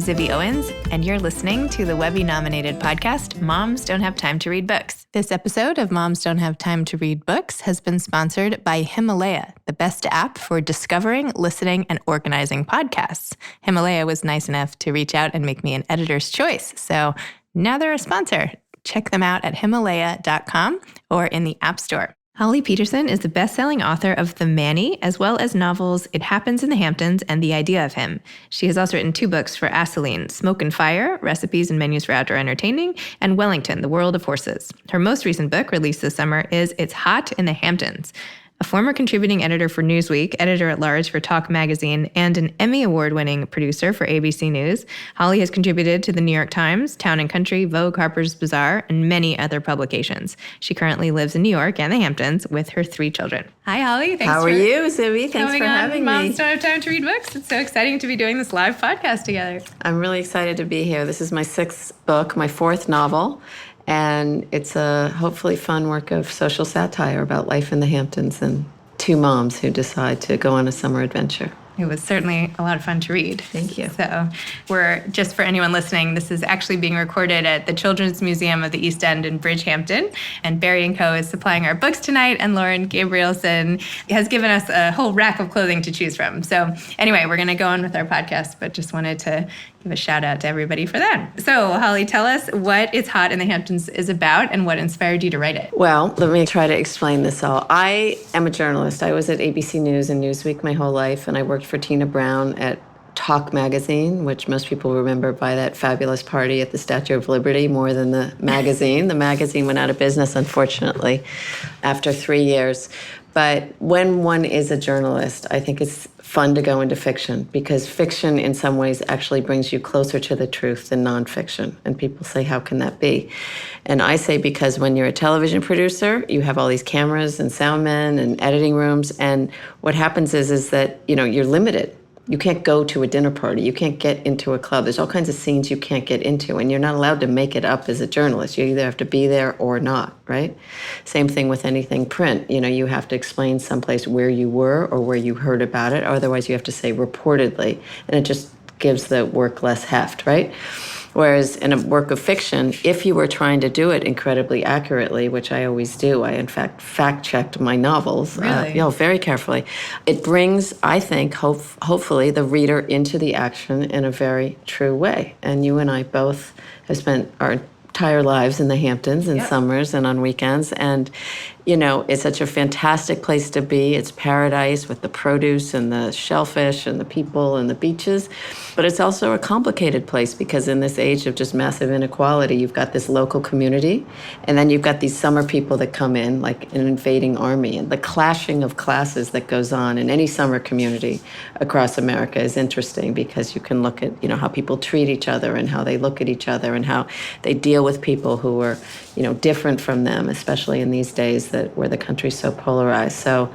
Zibby Owens, and you're listening to the Webby-nominated podcast, Moms Don't Have Time to Read Books. This episode of Moms Don't Have Time to Read Books has been sponsored by Himalaya, the best app for discovering, listening, and organizing podcasts. Himalaya was nice enough to reach out and make me an editor's choice, so now they're a sponsor. Check them out at Himalaya.com or in the App Store. Holly Peterson is the best-selling author of The Manny, as well as novels It Happens in the Hamptons and The Idea of Him. She has also written 2 books for Aseline, Smoke and Fire, Recipes and Menus for Outdoor Entertaining, and Wellington, The World of Horses. Her most recent book, released this summer, is It's Hot in the Hamptons. A former contributing editor for Newsweek, editor-at-large for Talk Magazine, and an Emmy Award-winning producer for ABC News, Holly has contributed to The New York Times, Town and Country, Vogue, Harper's Bazaar, and many other publications. She currently lives in New York and the Hamptons with her 3 children. Hi, Holly. How are you, Zibby? Thanks for having me. Moms Don't Have Time to Read Books. It's so exciting to be doing this live podcast together. I'm really excited to be here. This is my 6th book, my 4th novel. And it's a hopefully fun work of social satire about life in the Hamptons and 2 moms who decide to go on a summer adventure. It was certainly a lot of fun to read. Thank you. So just for anyone listening, this is actually being recorded at the Children's Museum of the East End in Bridgehampton. And Barry & Co. is supplying our books tonight, and Lauren Gabrielson has given us a whole rack of clothing to choose from. So anyway, we're going to go on with our podcast, but just wanted to give a shout out to everybody for that. So Holly, tell us what It's Hot in the Hamptons is about and what inspired you to write it. Well, let me try to explain this all. I am a journalist. I was at ABC News and Newsweek my whole life, and I worked for Tina Brown at Talk Magazine, which most people remember by that fabulous party at the Statue of Liberty more than the magazine. The magazine went out of business, unfortunately, after 3 years. But when one is a journalist, I think it's fun to go into fiction because fiction in some ways actually brings you closer to the truth than nonfiction. And people say, how can that be? And I say because when you're a television producer, you have all these cameras and sound men and editing rooms. And what happens is that, you're limited. You can't go to a dinner party. You can't get into a club. There's all kinds of scenes you can't get into, and you're not allowed to make it up as a journalist. You either have to be there or not, right? Same thing with anything print. You have to explain someplace where you were or where you heard about it. Otherwise, you have to say reportedly, and it just gives the work less heft, right? Whereas in a work of fiction, if you were trying to do it incredibly accurately, which I always do, I in fact fact-checked my novels, really? Very carefully. It brings, I think, hopefully the reader into the action in a very true way. And you and I both have spent our entire lives in the Hamptons in summers and on weekends. And, it's such a fantastic place to be. It's paradise with the produce and the shellfish and the people and the beaches. But it's also a complicated place because in this age of just massive inequality, you've got this local community, and then you've got these summer people that come in like an invading army. And the clashing of classes that goes on in any summer community across America is interesting because you can look at, how people treat each other and how they look at each other and how they deal with people who are, different from them, especially in these days where the country's so polarized. So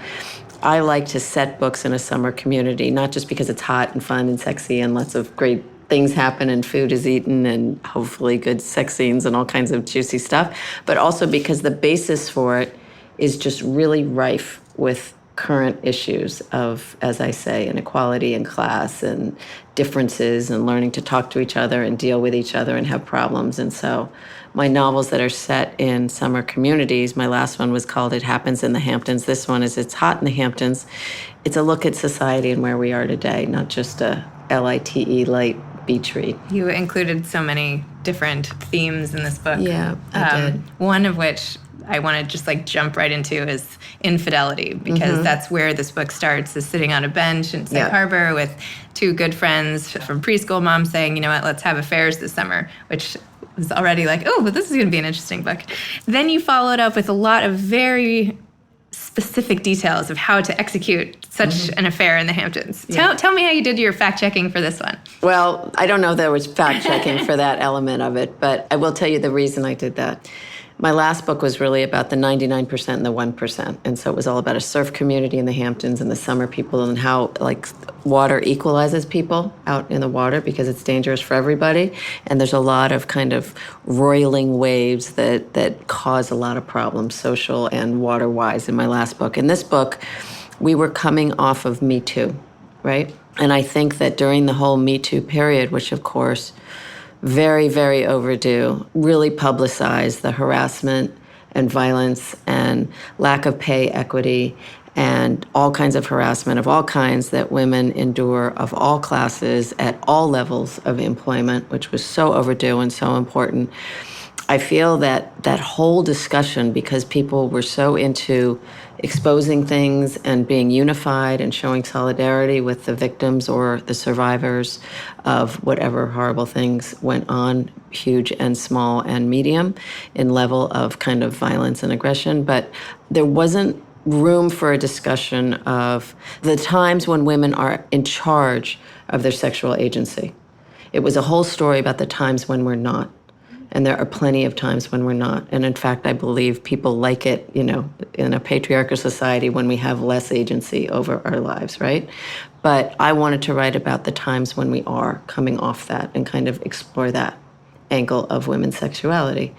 I like to set books in a summer community, not just because it's hot and fun and sexy and lots of great things happen and food is eaten and hopefully good sex scenes and all kinds of juicy stuff, but also because the basis for it is just really rife with current issues of, as I say, inequality and class and differences and learning to talk to each other and deal with each other and have problems. And so my novels that are set in summer communities, my last one was called It Happens in the Hamptons. This one is It's Hot in the Hamptons. It's a look at society and where we are today, not just a LITE light beach read. You included so many different themes in this book. Yeah, I did. One of which I want to just jump right into is infidelity, because that's where this book starts, is sitting on a bench in Sag Harbor with 2 good friends from preschool, mom saying, you know what, let's have affairs this summer, which was already but this is going to be an interesting book. Then you followed up with a lot of very specific details of how to execute such an affair in the Hamptons. Tell me how you did your fact-checking for this one. Well, I don't know if there was fact-checking for that element of it, but I will tell you the reason I did that. My last book was really about the 99% and the 1%. And so it was all about a surf community in the Hamptons and the summer people and how, water equalizes people out in the water because it's dangerous for everybody. And there's a lot of kind of roiling waves that cause a lot of problems, social and water-wise, in my last book. In this book, we were coming off of Me Too, right? And I think that during the whole Me Too period, which of course, very, very overdue, really publicized the harassment and violence and lack of pay equity and all kinds of harassment of all kinds that women endure of all classes at all levels of employment, which was so overdue and so important. I feel that that whole discussion, because people were so into exposing things and being unified and showing solidarity with the victims or the survivors of whatever horrible things went on, huge and small and medium in level of kind of violence and aggression. But there wasn't room for a discussion of the times when women are in charge of their sexual agency. It was a whole story about the times when we're not. And there are plenty of times when we're not. And in fact, I believe people like it, in a patriarchal society when we have less agency over our lives, right? But I wanted to write about the times when we are coming off that and kind of explore that angle of women's sexuality.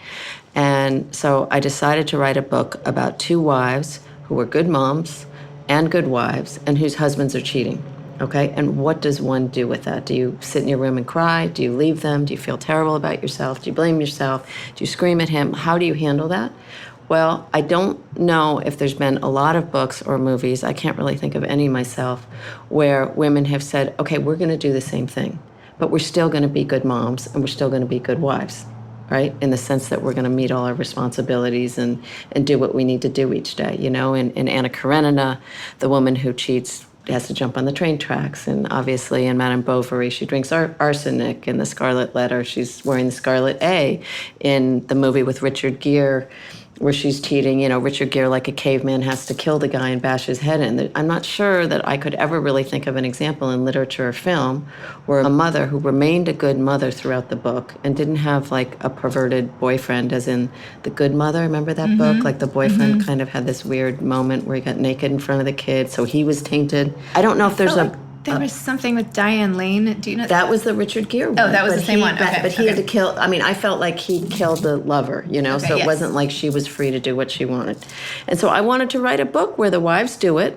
And so I decided to write a book about two wives who were good moms and good wives and whose husbands are cheating. Okay, and what does one do with that? Do you sit in your room and cry? Do you leave them? Do you feel terrible about yourself? Do you blame yourself? Do you scream at him? How do you handle that? Well, I don't know if there's been a lot of books or movies, I can't really think of any myself, where women have said, okay, we're going to do the same thing, but we're still going to be good moms and we're still going to be good wives, right? In the sense that we're going to meet all our responsibilities and do what we need to do each day. In Anna Karenina, the woman who cheats has to jump on the train tracks. And obviously in Madame Bovary, she drinks arsenic. In The Scarlet Letter, she's wearing the Scarlet A. In the movie with Richard Gere, where she's cheating, Richard Gere, like a caveman, has to kill the guy and bash his head in. I'm not sure that I could ever really think of an example in literature or film where a mother who remained a good mother throughout the book and didn't have like a perverted boyfriend, as in The Good Mother. Remember that book? Like the boyfriend kind of had this weird moment where he got naked in front of the kid, so he was tainted. I don't know if there's there was something with Diane Lane. Do you know? That was the Richard Gere one. Oh, that was the same one. Okay. But he had to kill. I felt like he killed the lover, so it wasn't like she was free to do what she wanted. And so I wanted to write a book where the wives do it.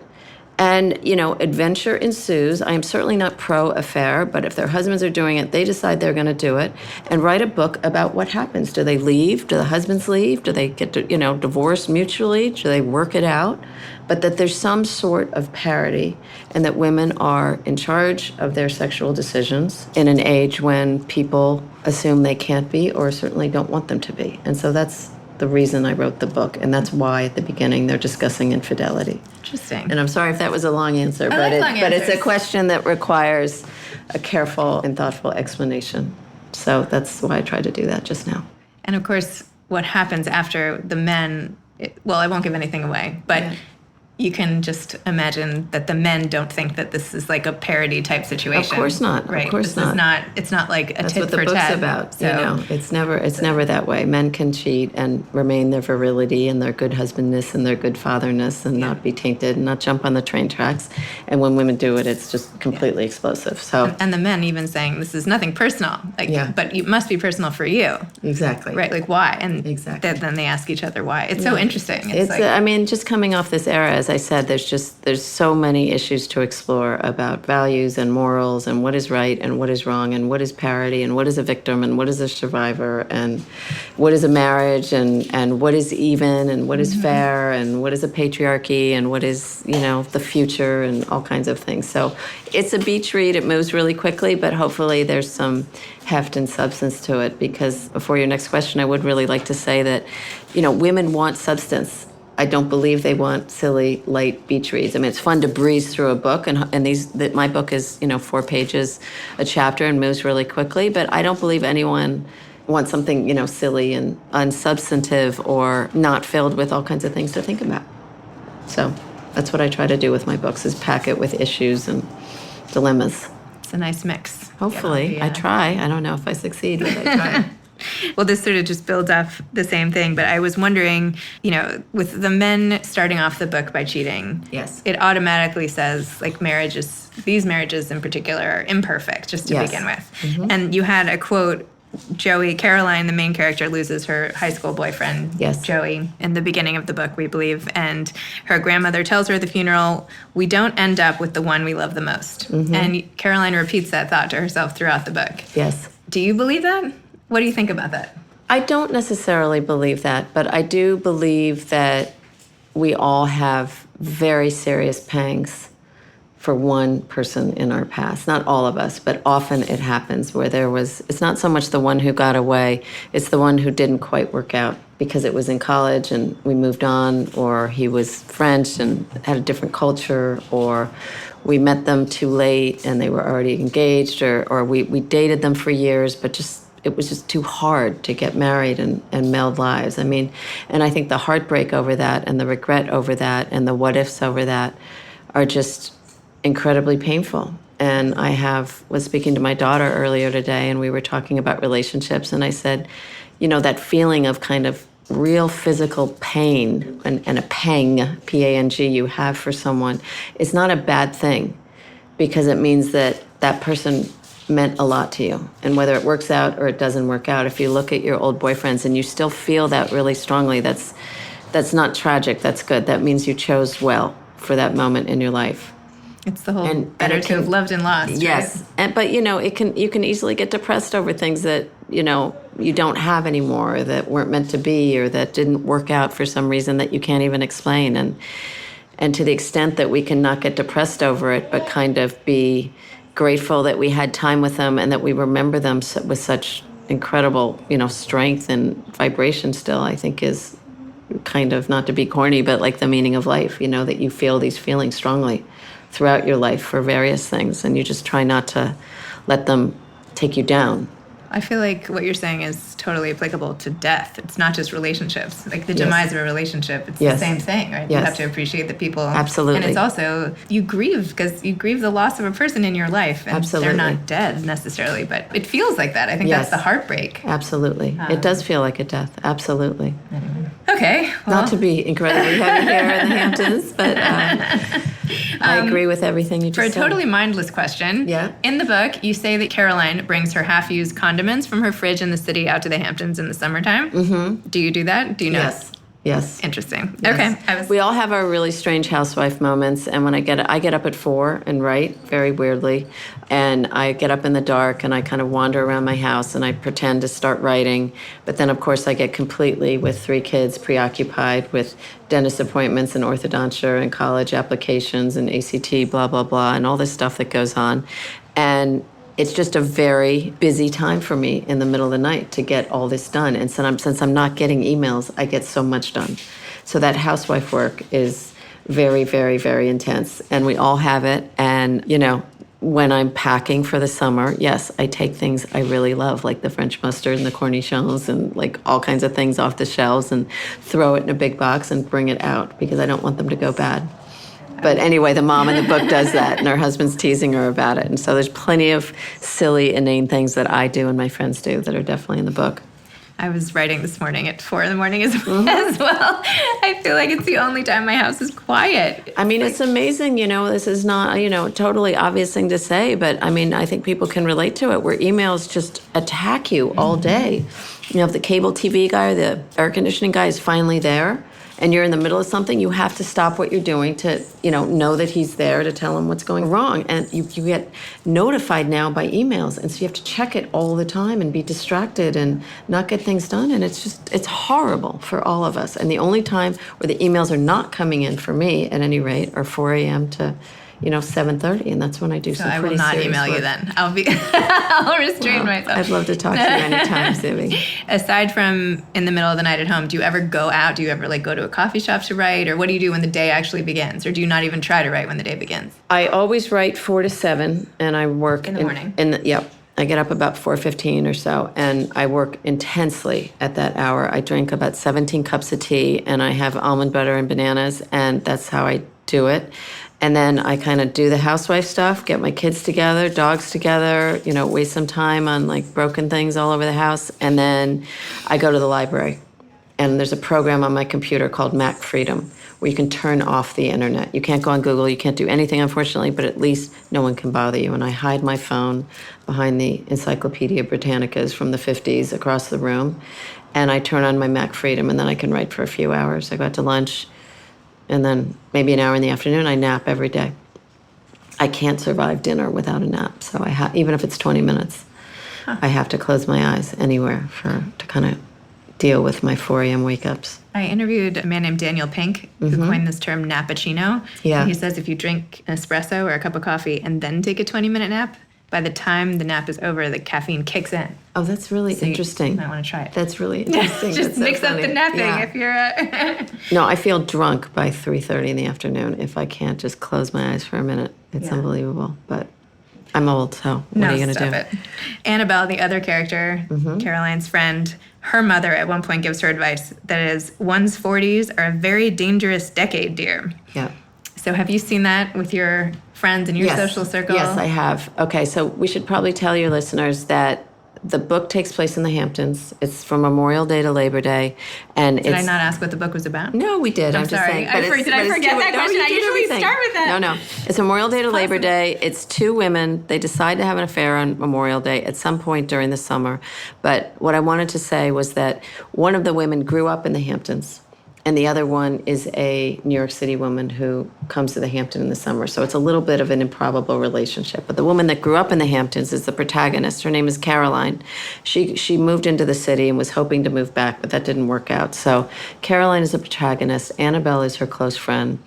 And, adventure ensues. I am certainly not pro-affair, but if their husbands are doing it, they decide they're going to do it. And write a book about what happens. Do they leave? Do the husbands leave? Do they get, divorced mutually? Do they work it out? But that there's some sort of parity and that women are in charge of their sexual decisions in an age when people assume they can't be or certainly don't want them to be. And so that's the reason I wrote the book, and that's why at the beginning they're discussing infidelity. Interesting. And I'm sorry if that was a long answer, but it's a question that requires a careful and thoughtful explanation. So that's why I tried to do that just now. And of course, what happens after the men, I won't give anything away, but you can just imagine that the men don't think that this is like a parody type situation. Of course not. Right. Of course not. It's not like a That's tit what the for book's tat. about. So, It's never that way. Men can cheat and remain their virility and their good husbandness and their good fatherness and not be tainted and not jump on the train tracks. And when women do it, it's just completely explosive. So and the men even saying this is nothing personal, but it must be personal for you. Exactly. Right. Like why? And exactly. Then they ask each other why. It's so interesting. It's just coming off this era, as I said, there's so many issues to explore about values and morals and what is right and what is wrong and what is parity and what is a victim and what is a survivor and what is a marriage and what is even and what is fair and what is a patriarchy and what is, the future and all kinds of things. So it's a beach read. It moves really quickly, but hopefully there's some heft and substance to it, because before your next question, I would really like to say that, women want substance. I don't believe they want silly, light beach reads. It's fun to breeze through a book, and my book is, 4 pages a chapter and moves really quickly, but I don't believe anyone wants something, silly and unsubstantive or not filled with all kinds of things to think about. So that's what I try to do with my books, is pack it with issues and dilemmas. It's a nice mix. Hopefully. I try. I don't know if I succeed, but I try. Well, this sort of just builds off the same thing, but I was wondering, with the men starting off the book by cheating, yes, it automatically says, like, these marriages in particular are imperfect, just to begin with. And you had a quote Caroline, the main character, loses her high school boyfriend, Yes. Joey, in the beginning of the book, we believe. And her grandmother tells her at the funeral, we don't end up with the one we love the most. And Caroline repeats that thought to herself throughout the book. Yes. Do you believe that? What do you think about that? I don't necessarily believe that, but I do believe that we all have very serious pangs for one person in our past. Not all of us, but often it happens where it's not so much the one who got away, it's the one who didn't quite work out because it was in college and we moved on, or he was French and had a different culture, or we met them too late and they were already engaged, or we dated them for years, but it was just too hard to get married and meld lives. I mean, and I think the heartbreak over that and the regret over that and the what ifs over that are just incredibly painful. And was speaking to my daughter earlier today, and we were talking about relationships, and I said, that feeling of kind of real physical pain and a pang, P-A-N-G, you have for someone is not a bad thing, because it means that person meant a lot to you. And whether it works out or it doesn't work out, if you look at your old boyfriends and you still feel that really strongly, that's not tragic, that's good. That means you chose well for that moment in your life. It's the whole better to have loved and lost. Yes. Right? But you can easily get depressed over things that, you don't have anymore, or that weren't meant to be, or that didn't work out for some reason that you can't even explain. And to the extent that we can not get depressed over it, but kind of be grateful that we had time with them and that we remember them with such incredible, strength and vibration still, I think is kind of, not to be corny, but like the meaning of life, that you feel these feelings strongly throughout your life for various things, and you just try not to let them take you down. I feel like what you're saying is totally applicable to death. It's not just relationships. Like the demise of a relationship, it's the same thing, right? You have to appreciate the people. Absolutely. And it's also, you grieve because you grieve the loss of a person in your life. And Absolutely. They're not dead necessarily, but it feels like that. I think that's the heartbreak. Absolutely. It does feel like a death. Absolutely. Okay. Well. Not to be incredibly heavy here in the Hamptons, but I agree with everything you just said. For a totally mindless question, in the book, you say that Caroline brings her half-used condiments from her fridge in the city out to the Hamptons in the summertime. Mm-hmm. Do you do that? Do you know? Yes. Interesting. Yes. Okay. We all have our really strange housewife moments, and when I get up at 4 and write, very weirdly, and I get up in the dark and I kind of wander around my house and I pretend to start writing, but then of course I get completely, with 3 kids, preoccupied with dentist appointments and orthodontia and college applications and ACT, blah, blah, blah, and all this stuff that goes on. And it's just a very busy time for me in the middle of the night to get all this done. And since I'm not getting emails, I get so much done. So that housewife work is very, very, very intense. And we all have it. And, when I'm packing for the summer, yes, I take things I really love, like the French mustard and the cornichons and like all kinds of things off the shelves, and throw it in a big box and bring it out because I don't want them to go bad. But anyway, the mom in the book does that, and her husband's teasing her about it. And so there's plenty of silly, inane things that I do and my friends do that are definitely in the book. I was writing this morning at 4 a.m. as well. I feel like it's the only time my house is quiet. I mean, it's amazing, this is not, totally obvious thing to say, but I mean, I think people can relate to it, where emails just attack you all day. If the cable TV guy or the air conditioning guy is finally there, and you're in the middle of something, you have to stop what you're doing to, know that he's there to tell him what's going wrong. And you get notified now by emails. And so you have to check it all the time and be distracted and not get things done. And it's horrible for all of us. And the only time where the emails are not coming in for me, at any rate, are 4 a.m. to 7:30, and that's when I do some pretty serious work. I will not email you then. I'll restrain myself. I'd love to talk to you anytime, Zibby. Aside from in the middle of the night at home, do you ever go out? Do you ever go to a coffee shop to write? Or what do you do when the day actually begins? Or do you not even try to write when the day begins? I always write 4 to 7, and I work in the morning. Yep. I get up about 4:15 or so, and I work intensely at that hour. I drink about 17 cups of tea, and I have almond butter and bananas, and that's how I do it. And then I kind of do the housewife stuff, get my kids together, dogs together, waste some time on broken things all over the house. And then I go to the library. And there's a program on my computer called Mac Freedom, where you can turn off the internet. You can't go on Google, you can't do anything, unfortunately, but at least no one can bother you. And I hide my phone behind the Encyclopedia Britannicas from the 50s across the room, and I turn on my Mac Freedom, and then I can write for a few hours. I go out to lunch, and then maybe an hour in the afternoon, I nap every day. I can't survive dinner without a nap, so even if it's 20 minutes, I have to close my eyes anywhere to kind of deal with my 4 a.m. wake-ups. I interviewed a man named Daniel Pink who coined this term nappuccino. Yeah. And he says if you drink an espresso or a cup of coffee and then take a 20-minute nap, by the time the nap is over, the caffeine kicks in. Oh, that's really interesting. You might want to try it. That's really interesting. Just mix up the napping if you're... No, I feel drunk by 3:30 in the afternoon if I can't just close my eyes for a minute. It's unbelievable, but I'm old, so what are you going to do? It. Annabelle, the other character, Caroline's friend, her mother at one point gives her advice that is, one's 40s are a very dangerous decade, dear. Yeah. So have you seen that with your friends in your social circle? Yes, I have. Okay, so we should probably tell your listeners that the book takes place in the Hamptons. It's from Memorial Day to Labor Day, and Did I not ask what the book was about? No, we did. I'm sorry. Just saying. Did I forget that question? I usually start with that. No. It's Memorial Day to Labor Day. It's two women. They decide to have an affair on Memorial Day at some point during the summer. But what I wanted to say was that one of the women grew up in the Hamptons, and the other one is a New York City woman who comes to the Hampton in the summer. So it's a little bit of an improbable relationship. But the woman that grew up in the Hamptons is the protagonist. Her name is Caroline. She moved into the city and was hoping to move back, but that didn't work out. So Caroline is the protagonist. Annabelle is her close friend.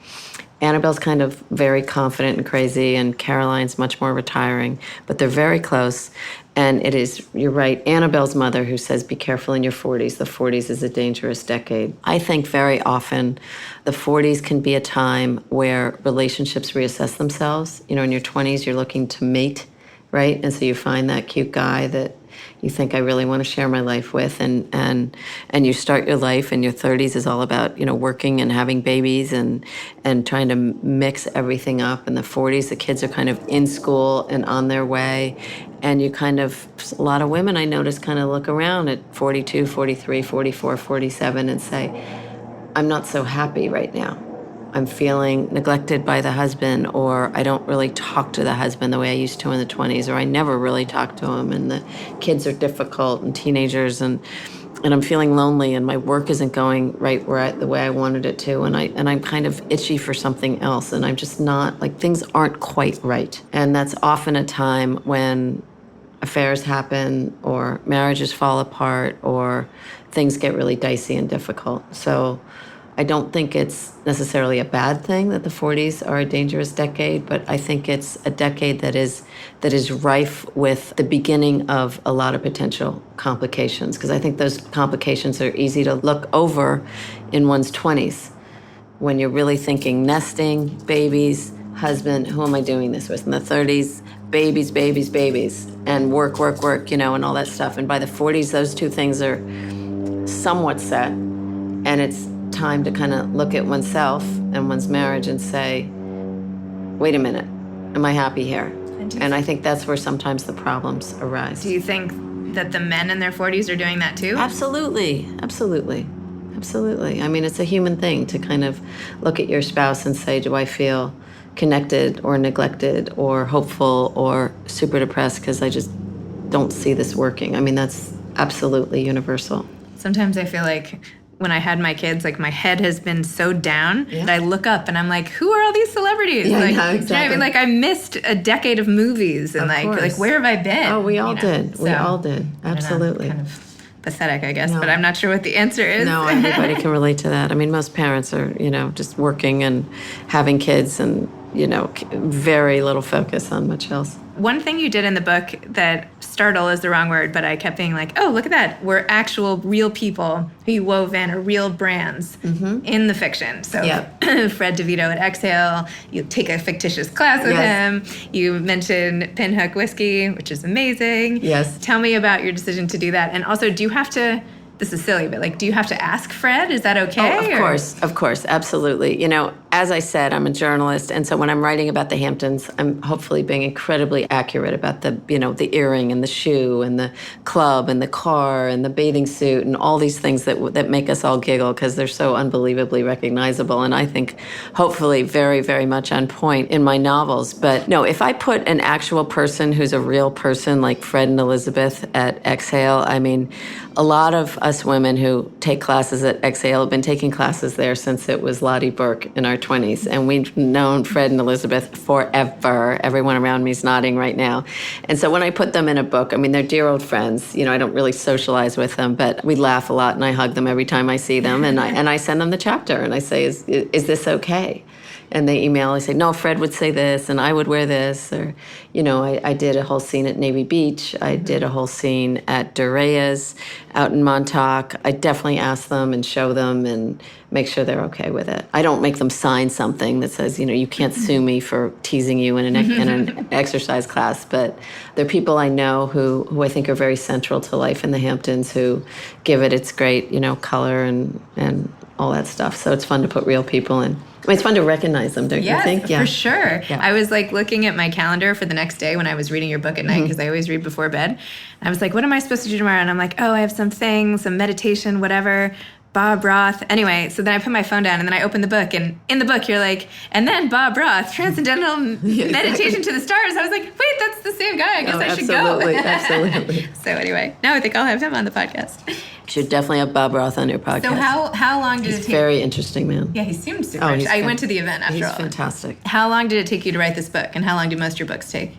Annabelle's kind of very confident and crazy, and Caroline's much more retiring, but they're very close. And it is, you're right, Annabelle's mother who says, be careful in your 40s. The 40s is a dangerous decade. I think very often the 40s can be a time where relationships reassess themselves. You know, in your 20s, you're looking to mate, right? And so you find that cute guy that you think I really want to share my life with, and you start your life, and your 30s is all about, you know, working and having babies and trying to mix everything up. In the 40s, the kids are kind of in school and on their way, and you kind of, a lot of women I notice kind of look around at 42, 43, 44, 47 and say, I'm not so happy right now. I'm feeling neglected by the husband, or I don't really talk to the husband the way I used to in the 20s, or I never really talked to him, and the kids are difficult and teenagers, and I'm feeling lonely, and my work isn't going right the way I wanted it to, and I'm kind of itchy for something else, and I'm just not, like, things aren't quite right. And that's often a time when affairs happen, or marriages fall apart, or things get really dicey and difficult. So I don't think it's necessarily a bad thing that the 40s are a dangerous decade, but I think it's a decade that is rife with the beginning of a lot of potential complications, because I think those complications are easy to look over in one's 20s when you're really thinking nesting, babies, husband, who am I doing this with? In the 30s, babies, babies, babies, and work, work, work, you know, and all that stuff. And by the 40s, those two things are somewhat set, and it's time to kind of look at oneself and one's marriage and say, wait a minute, am I happy here? And I think that's where sometimes the problems arise. Do you think that the men in their 40s are doing that too? Absolutely. I mean, it's a human thing to kind of look at your spouse and say, do I feel connected or neglected or hopeful or super depressed because I just don't see this working? I mean, that's absolutely universal. Sometimes I feel like when I had my kids, like, my head has been so down that I look up and I'm like, who are all these celebrities? Yeah, like, no, exactly. You know what I mean? Like, I missed a decade of movies, and like where have I been? Oh, we all did. We all did. Absolutely. Kind of pathetic, I guess, but I'm not sure what the answer is. No, everybody can relate to that. I mean, most parents are, you know, just working and having kids and, you know, very little focus on much else. One thing you did in the book that startle is the wrong word, but I kept being like, oh, look at that. We're actual real people who you wove in, or real brands in the fiction. So Fred DeVito at Exhale, you take a fictitious class with him. You mentioned Pinhook Whiskey, which is amazing. Yes. Tell me about your decision to do that. And also, do you have to, this is silly, but like, do you have to ask Fred? Is that okay? Oh, of course, absolutely. You know, as I said, I'm a journalist, and so when I'm writing about the Hamptons, I'm hopefully being incredibly accurate about the earring and the shoe and the club and the car and the bathing suit and all these things that make us all giggle because they're so unbelievably recognizable, and I think hopefully very, very much on point in my novels. But no, if I put an actual person who's a real person like Fred and Elizabeth at Exhale, I mean, a lot of us women who take classes at Exhale have been taking classes there since it was Lottie Burke in our 20s. And we've known Fred and Elizabeth forever. Everyone around me is nodding right now. And so when I put them in a book, I mean, they're dear old friends. I don't really socialize with them, but we laugh a lot and I hug them every time I see them. And I send them the chapter and I say, is this okay? And they email, I say, no, Fred would say this, and I would wear this. Or, I did a whole scene at Navy Beach. I did a whole scene at Dorea's out in Montauk. I definitely ask them and show them and make sure they're okay with it. I don't make them sign something that says, you can't sue me for teasing you in an exercise class. But they're people I know who I think are very central to life in the Hamptons, who give it its great, color and all that stuff. So it's fun to put real people in. I mean, it's fun to recognize them, don't you think? Yeah, for sure. Yeah. I was looking at my calendar for the next day when I was reading your book at night, because I always read before bed. And I was like, what am I supposed to do tomorrow? And I'm like, I have some meditation, whatever. Bob Roth. Anyway, so then I put my phone down and then I opened the book, and in the book you're like, and then Bob Roth, Transcendental Meditation to the Stars. I was like, wait, that's the same guy. I guess I should go. Absolutely. So anyway, now I think I'll have him on the podcast. You should definitely have Bob Roth on your podcast. So how long did it take? He's very interesting, man. Yeah, he seemed super interesting. I went to the event after all. He's fantastic. How long did it take you to write this book, and how long do most of your books take?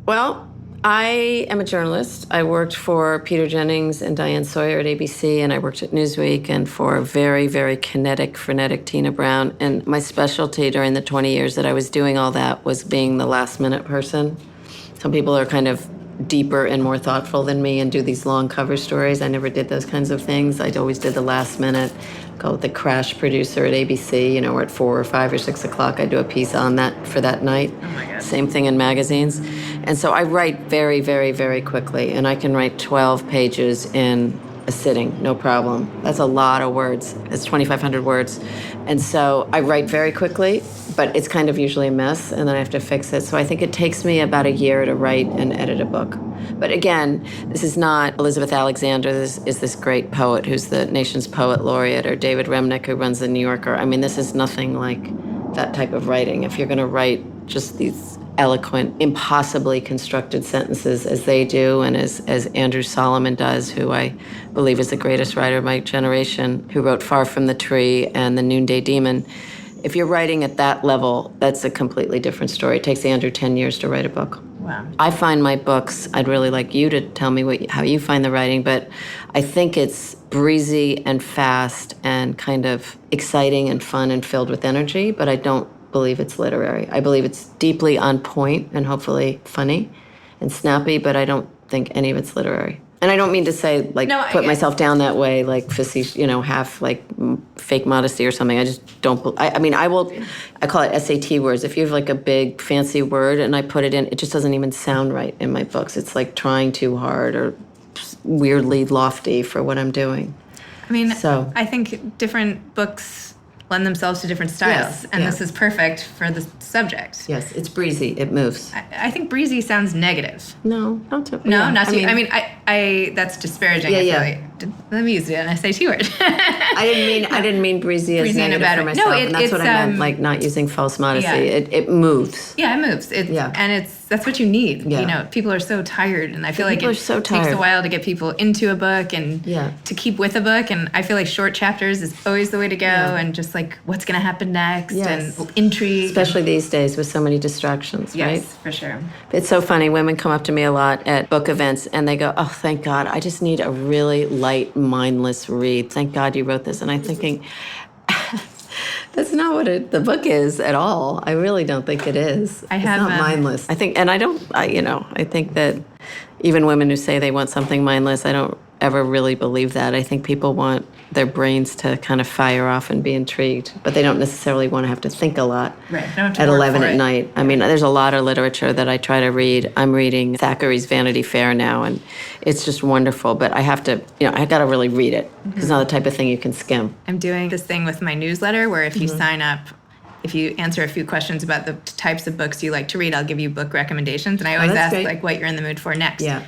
Well, I am a journalist. I worked for Peter Jennings and Diane Sawyer at ABC, and I worked at Newsweek, and for very, very kinetic, frenetic Tina Brown. And my specialty during the 20 years that I was doing all that was being the last-minute person. Some people are kind of deeper and more thoughtful than me and do these long cover stories. I never did those kinds of things. I always did the last minute. Call it the crash producer at ABC. We're at 4 or 5 or 6 o'clock. I do a piece on that for that night. Oh my God. Same thing in magazines. And so I write very, very, very quickly, and I can write 12 pages in a sitting, no problem. That's a lot of words. It's 2,500 words. And so I write very quickly, but it's kind of usually a mess, and then I have to fix it. So I think it takes me about a year to write and edit a book. But again, this is not Elizabeth Alexander. This is this great poet who's the nation's poet laureate, or David Remnick, who runs the New Yorker. I mean, this is nothing like that type of writing. If you're going to write just these eloquent, impossibly constructed sentences as they do, and as Andrew Solomon does, who I believe is the greatest writer of my generation, who wrote Far From the Tree and The Noonday Demon. If you're writing at that level, that's a completely different story. It takes Andrew 10 years to write a book. Wow. I find my books, I'd really like you to tell me how you find the writing, but I think it's breezy and fast and kind of exciting and fun and filled with energy, but I don't believe it's literary. I believe it's deeply on point and hopefully funny and snappy, but I don't think any of it's literary. And I don't mean to say, put myself down that way, half, fake modesty or something. I just don't, I call it SAT words. If you have, a big fancy word and I put it in, it just doesn't even sound right in my books. It's like trying too hard or weirdly lofty for what I'm doing. I think different books lend themselves to different styles, this is perfect for the subject. Yes, it's breezy. It moves. I think breezy sounds negative. No, not to. No, not to. I that's disparaging. Let me use it in an SAT word. I didn't mean breezy as negative for myself. No, that's what I meant, not using false modesty. Yeah. It moves. Yeah, it moves. And that's what you need. Yeah. People are so tired, and I feel like it takes a while to get people into a book and to keep with a book. And I feel like short chapters is always the way to go, and just what's going to happen next, and intrigue. Especially these days with so many distractions, right? Yes, for sure. It's so funny. Women come up to me a lot at book events, and they go, oh, thank God, I just need a really light, mindless read. Thank God you wrote this. And I'm thinking, that's not what the book is at all. I really don't think it is. It's not mindless. I think that even women who say they want something mindless, I don't ever really believe that. I think people want their brains to kind of fire off and be intrigued. But they don't necessarily want to have to think a lot at 11 at night. I mean, there's a lot of literature that I try to read. I'm reading Thackeray's Vanity Fair now, and it's just wonderful. But I have to, I got to really read it. It's not the type of thing you can skim. I'm doing this thing with my newsletter where if you sign up, if you answer a few questions about the types of books you like to read, I'll give you book recommendations. And I always ask like what you're in the mood for next. Yeah.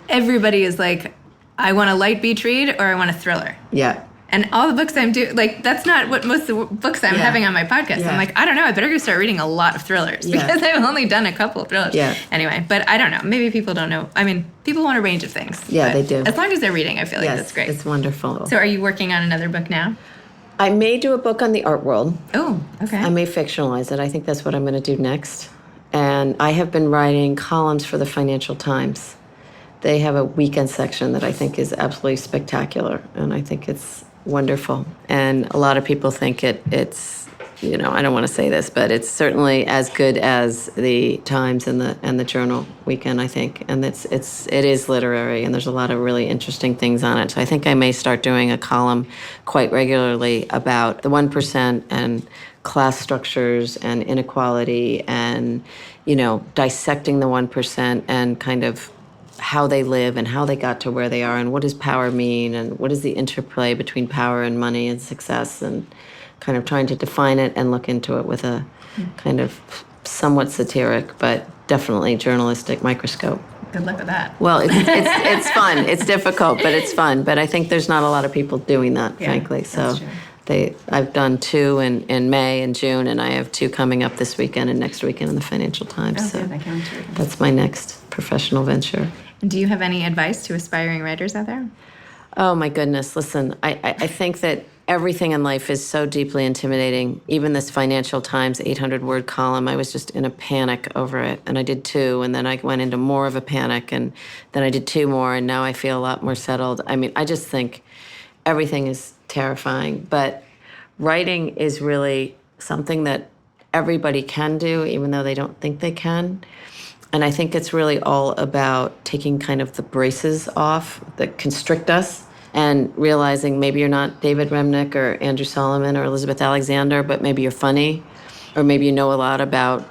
Everybody is like, I want a light beach read or I want a thriller. Yeah. And all the books I'm doing, like, that's not what most of the books I'm having on my podcast. I'm like, I don't know, I better go start reading a lot of thrillers because I've only done a couple of thrillers. Yeah. Anyway, but I don't know. Maybe people don't know. I mean, people want a range of things. Yeah, they do. As long as they're reading, I feel like that's great. It's wonderful. So are you working on another book now? I may do a book on the art world. Oh, okay. I may fictionalize it. I think that's what I'm going to do next. And I have been writing columns for the Financial Times. They have a weekend section that I think is absolutely spectacular, and I think it's wonderful. And a lot of people think it's, I don't want to say this, but it's certainly as good as the Times and the Journal weekend, I think. And it is literary, and there's a lot of really interesting things on it. So I think I may start doing a column quite regularly about the 1% and class structures and inequality and, dissecting the 1% and kind of how they live and how they got to where they are and what does power mean and what is the interplay between power and money and success, and kind of trying to define it and look into it with a kind of somewhat satiric but definitely journalistic microscope. Good luck with that. Well, it's fun. It's difficult, but it's fun. But I think there's not a lot of people doing that, frankly. So I've done 2 in May and June, and I have 2 coming up this weekend and next weekend in the Financial Times. Okay, so that's my next professional venture. And do you have any advice to aspiring writers out there? Oh, my goodness. Listen, I think that everything in life is so deeply intimidating. Even this Financial Times 800-word column, I was just in a panic over it. And I did 2, and then I went into more of a panic, and then I did 2 more, and now I feel a lot more settled. I mean, I just think everything is terrifying. But writing is really something that everybody can do, even though they don't think they can. And I think it's really all about taking kind of the braces off that constrict us and realizing maybe you're not David Remnick or Andrew Solomon or Elizabeth Alexander, but maybe you're funny, or maybe you know a lot about,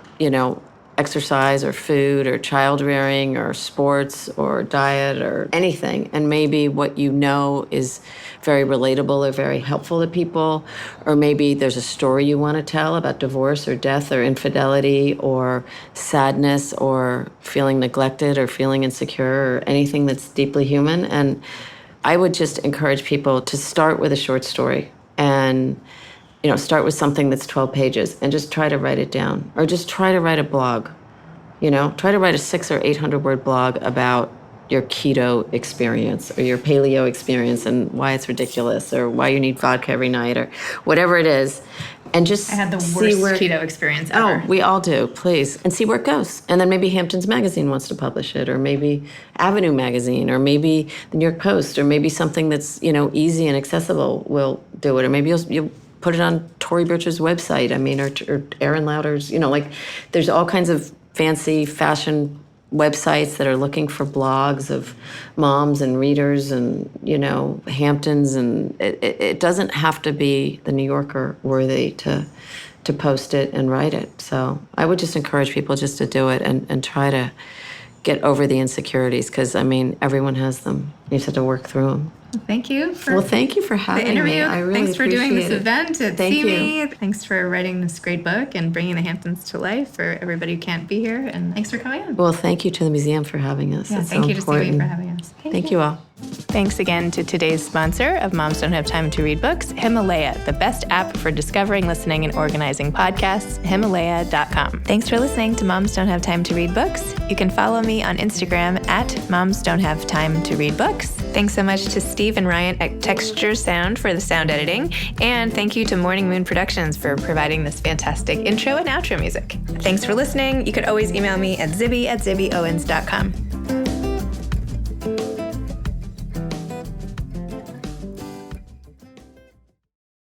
exercise or food or child rearing or sports or diet or anything. And maybe what you know is very relatable or very helpful to people. Or maybe there's a story you want to tell about divorce or death or infidelity or sadness or feeling neglected or feeling insecure or anything that's deeply human. And I would just encourage people to start with a short story and start with something that's 12 pages and just try to write it down, or just try to write a blog. Try to write a 600 or 800-word blog about your keto experience or your paleo experience and why it's ridiculous or why you need vodka every night or whatever it is. And just I had the worst keto experience ever. Oh, we all do, please. And see where it goes. And then maybe Hamptons Magazine wants to publish it, or maybe Avenue Magazine, or maybe the New York Post, or maybe something that's, easy and accessible will do it. Or maybe you'll put it on Tory Burch's website, or Aaron Lauder's, there's all kinds of fancy fashion websites that are looking for blogs of moms and readers and, Hamptons. And it doesn't have to be the New Yorker worthy to post it and write it. So I would just encourage people just to do it and try to get over the insecurities, because, everyone has them. You just have to work through them. Thank you for having the interview. me. I really Thanks for doing this event at CMEE. You. Thanks for writing this great book and bringing the Hamptons to life for everybody who can't be here. And thanks for coming on. Well, thank you to the museum for having us. Yeah, it's thank so you important. to CMEE for having us. Thank you all. Thanks again to today's sponsor of Moms Don't Have Time to Read Books, Himalaya, the best app for discovering, listening, and organizing podcasts, Himalaya.com. Thanks for listening to Moms Don't Have Time to Read Books. You can follow me on Instagram at Moms Don't Have Time to Read Books. Thanks so much to Steve and Ryan at Texture Sound for the sound editing. And thank you to Morning Moon Productions for providing this fantastic intro and outro music. Thanks for listening. You could always email me at zibby@zibbyowens.com.